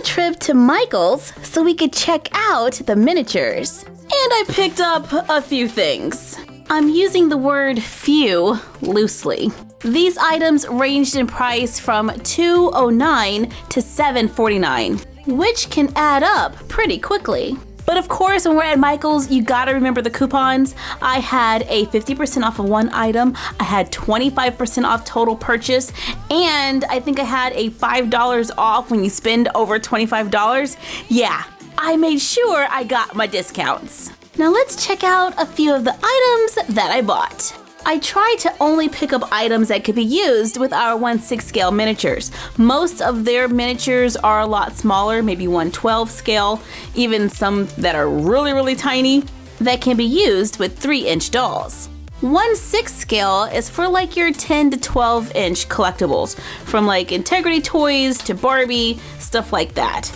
trip to Michael's so we could check out the miniatures. And I picked up a few things. I'm using the word few loosely. These items ranged in price from $2.09 to $7.49, which can add up pretty quickly. But of course, when we're at Michael's, you gotta remember the coupons. I had a 50% off of one item, I had 25% off total purchase, and I think I had a $5 off when you spend over $25. Yeah, I made sure I got my discounts. Now let's check out a few of the items that I bought. I tried to only pick up items that could be used with our 1/6 scale miniatures. Most of their miniatures are a lot smaller, maybe 1/12 scale, even some that are really tiny that can be used with 3-inch dolls. 1/6 scale is for like your 10 to 12 inch collectibles, from like Integrity Toys to Barbie, stuff like that.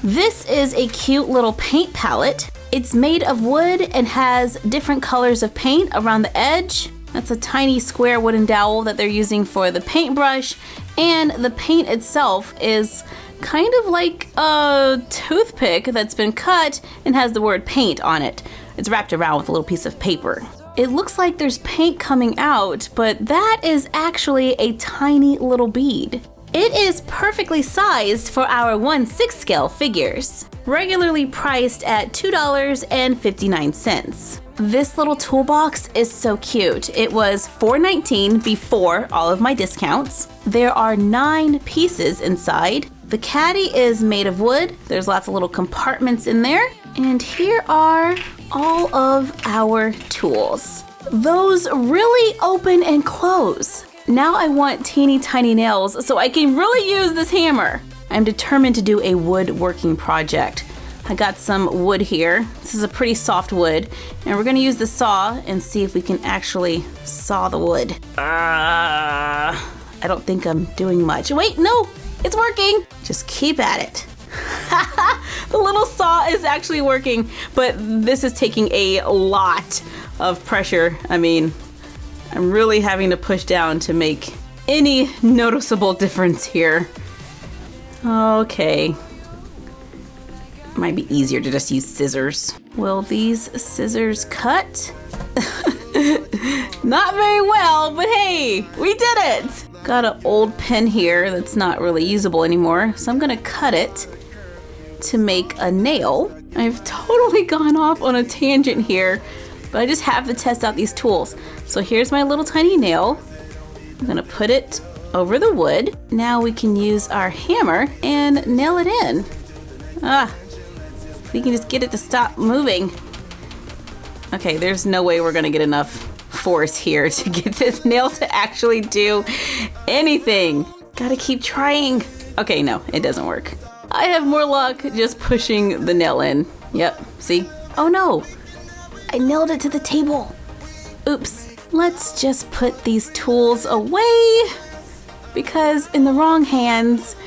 This is a cute little paint palette. It's made of wood and has different colors of paint around the edge. That's a tiny square wooden dowel that they're using for the paintbrush, and the paint itself is kind of like a toothpick that's been cut and has the word paint on it. It's wrapped around with a little piece of paper. It looks like there's paint coming out, but that is actually a tiny little bead. It is perfectly sized for our 1/6 scale figures, regularly priced at $2.59. This little toolbox is so cute. It was $4.19 before all of my discounts. There are 9 pieces inside. The caddy is made of wood. There's lots of little compartments in there. And here are all of our tools. Those really open and close. Now I want teeny tiny nails so I can really use this hammer. I'm determined to do a woodworking project. I got some wood here. This is a pretty soft wood, and we're gonna use the saw and see if we can actually saw the wood. I don't think I'm doing much. Wait, no, it's working. Just keep at it. The little saw is actually working, but this is taking a lot of pressure. I mean, I'm really having to push down to make any noticeable difference here. Okay. Might be easier to just use scissors. Will these scissors cut? Not very well, but hey, we did it! Got an old pen here that's not really usable anymore, so I'm gonna cut it to make a nail. I've totally gone off on a tangent here, but I just have to test out these tools. So here's my little tiny nail. I'm gonna put it over the wood. Now we can use our hammer and nail it in. We can just get it to stop moving. Okay, there's no way we're gonna get enough force here to get this nail to actually do anything. Gotta keep trying. Okay, no, it doesn't work. I have more luck just pushing the nail in. Yep, see? Oh no, I nailed it to the table. Oops. Let's just put these tools away because in the wrong hands,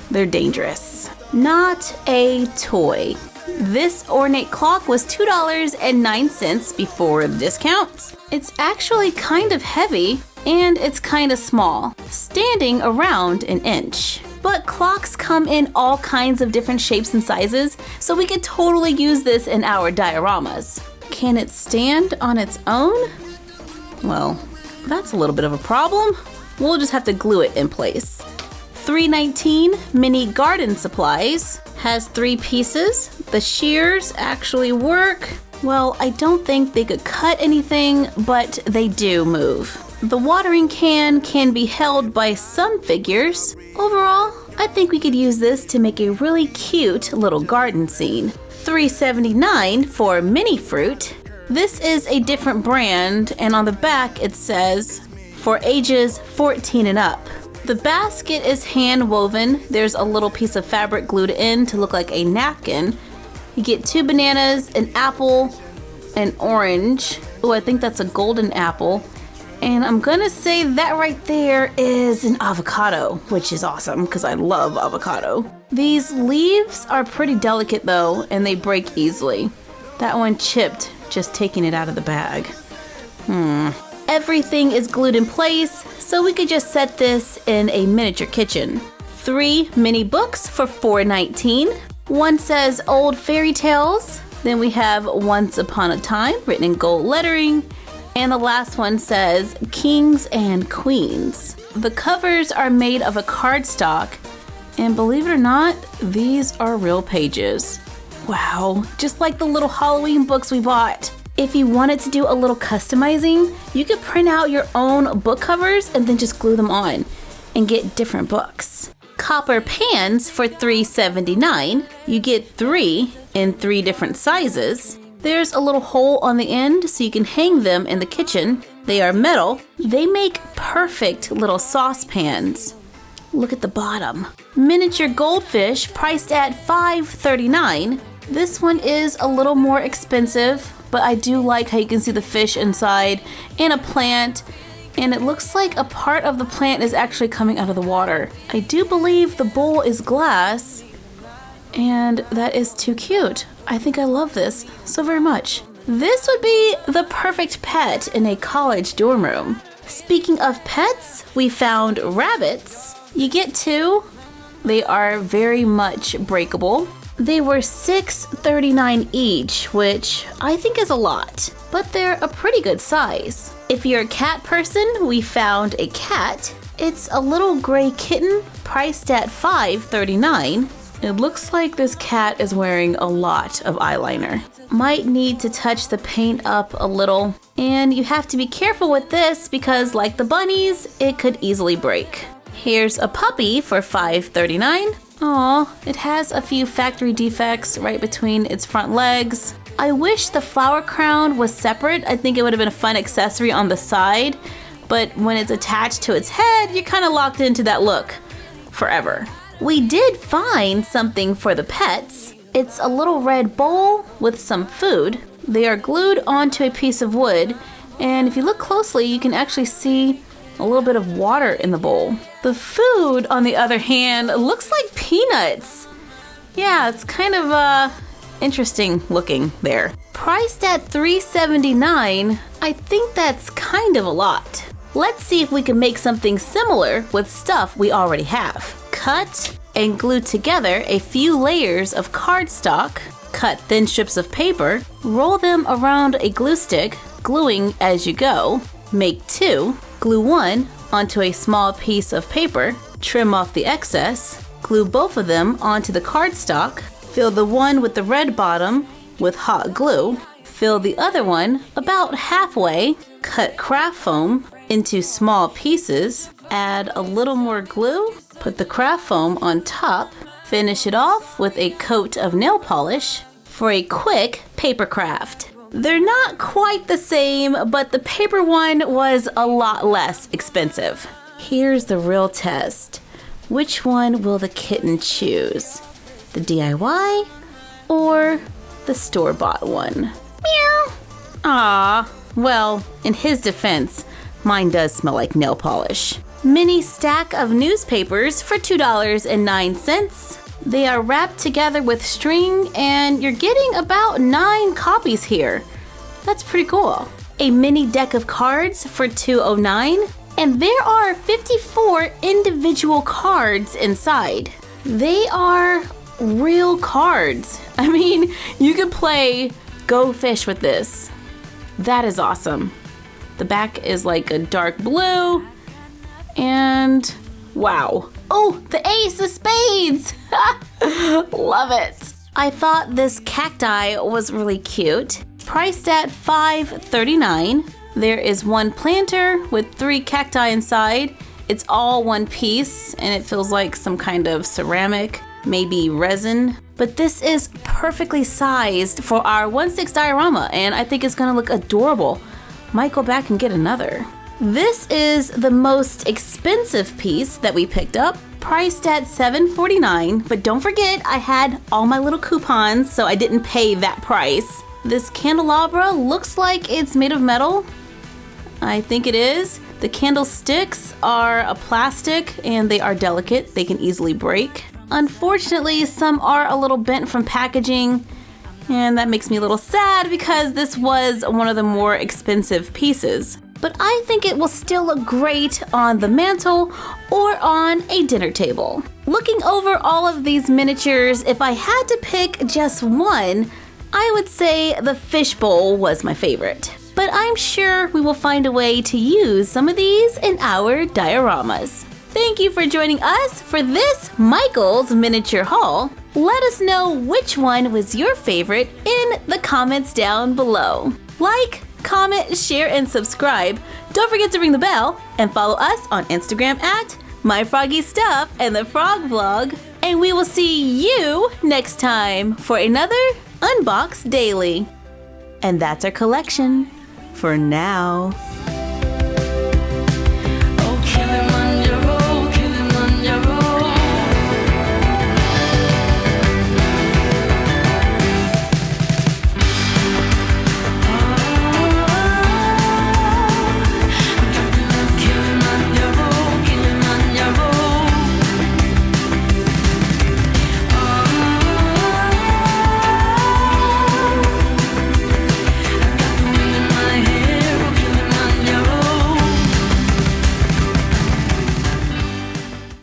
they're dangerous. Not a toy. This ornate clock was $2.09 before the discounts. It's actually kind of heavy and it's kind of small, standing around an inch. But clocks come in all kinds of different shapes and sizes, so we could totally use this in our dioramas. Can it stand on its own? Well, that's a little bit of a problem. We'll just have to glue it in place. $3.19 mini garden supplies. Has 3 pieces. The shears actually work. Well, I don't think they could cut anything, but they do move. The watering can be held by some figures. Overall, I think we could use this to make a really cute little garden scene. $3.79 for mini fruit. This is a different brand, and on the back it says, for ages 14 and up. The basket is hand woven. There's a little piece of fabric glued in to look like a napkin. You get 2 bananas, an apple, an orange. Oh, I think that's a golden apple. And I'm gonna say that right there is an avocado, which is awesome because I love avocado. These leaves are pretty delicate though, and they break easily. That one chipped just taking it out of the bag. Everything is glued in place, so we could just set this in a miniature kitchen. 3 mini books for $4.19. One says Old Fairy Tales. Then we have Once Upon a Time written in gold lettering. And the last one says Kings and Queens. The covers are made of a cardstock. And believe it or not, these are real pages. Wow, just like the little Halloween books we bought. If you wanted to do a little customizing, you could print out your own book covers and then just glue them on and get different books. Copper pans for $3.79. You get 3 in 3 different sizes. There's a little hole on the end so you can hang them in the kitchen. They are metal. They make perfect little saucepans. Look at the bottom. Miniature goldfish priced at $5.39. This one is a little more expensive, but I do like how you can see the fish inside and a plant, and it looks like a part of the plant is actually coming out of the water. I do believe the bowl is glass, and that is too cute. I think I love this so very much. This would be the perfect pet in a college dorm room. Speaking of pets, we found rabbits. You get 2. They are very much breakable. They were $6.39 each, which I think is a lot, but they're a pretty good size. If you're a cat person, we found a cat. It's a little gray kitten priced at $5.39. It looks like this cat is wearing a lot of eyeliner. Might need to touch the paint up a little, and you have to be careful with this because, like the bunnies, it could easily break. Here's a puppy for $5.39. Aw, it has a few factory defects right between its front legs. I wish the flower crown was separate. I think it would have been a fun accessory on the side, but when it's attached to its head, you're kind of locked into that look forever. We did find something for the pets. It's a little red bowl with some food. They are glued onto a piece of wood, and if you look closely, you can actually see a little bit of water in the bowl. The food, on the other hand, looks like peanuts. Yeah, it's kind of interesting looking there. Priced at $3.79, I think that's kind of a lot. Let's see if we can make something similar with stuff we already have. Cut and glue together a few layers of cardstock, cut thin strips of paper, roll them around a glue stick, gluing as you go. Make 2, glue 1 onto a small piece of paper, trim off the excess, glue both of them onto the cardstock, fill the one with the red bottom with hot glue, fill the other one about halfway, cut craft foam into small pieces, add a little more glue, put the craft foam on top, finish it off with a coat of nail polish for a quick paper craft. They're not quite the same, but the paper one was a lot less expensive. Here's the real test. Which one will the kitten choose? The DIY or the store-bought one? Meow. Ah, well, in his defense, mine does smell like nail polish. Mini stack of newspapers for $2.09. They are wrapped together with string, and you're getting about 9 copies here. That's pretty cool. A mini deck of cards for $2.09, and there are 54 individual cards inside. They are real cards. I mean, you could play Goldfish with this. That is awesome. The back is like a dark blue, and wow. Oh, the ace of spades! Love it. I thought this cacti was really cute. Priced at $5.39. There is one planter with 3 cacti inside. It's all one piece, and it feels like some kind of ceramic, maybe resin. But this is perfectly sized for our 1/6 diorama, and I think it's gonna look adorable. Might go back and get another. This is the most expensive piece that we picked up, priced at $7.49, but don't forget I had all my little coupons, so I didn't pay that price. This candelabra looks like it's made of metal. I think it is. The candlesticks are a plastic and they are delicate. They can easily break. Unfortunately, some are a little bent from packaging, and that makes me a little sad because this was one of the more expensive pieces. But I think it will still look great on the mantle or on a dinner table. Looking over all of these miniatures, if I had to pick just one, I would say the fishbowl was my favorite. But I'm sure we will find a way to use some of these in our dioramas. Thank you for joining us for this Michael's miniature haul. Let us know which one was your favorite in the comments down below. Like, comment, share, and subscribe. Don't forget to ring the bell and follow us on Instagram at MyFroggyStuff and the Frog Vlog. And we will see you next time for another Unbox Daily. And that's our collection for now.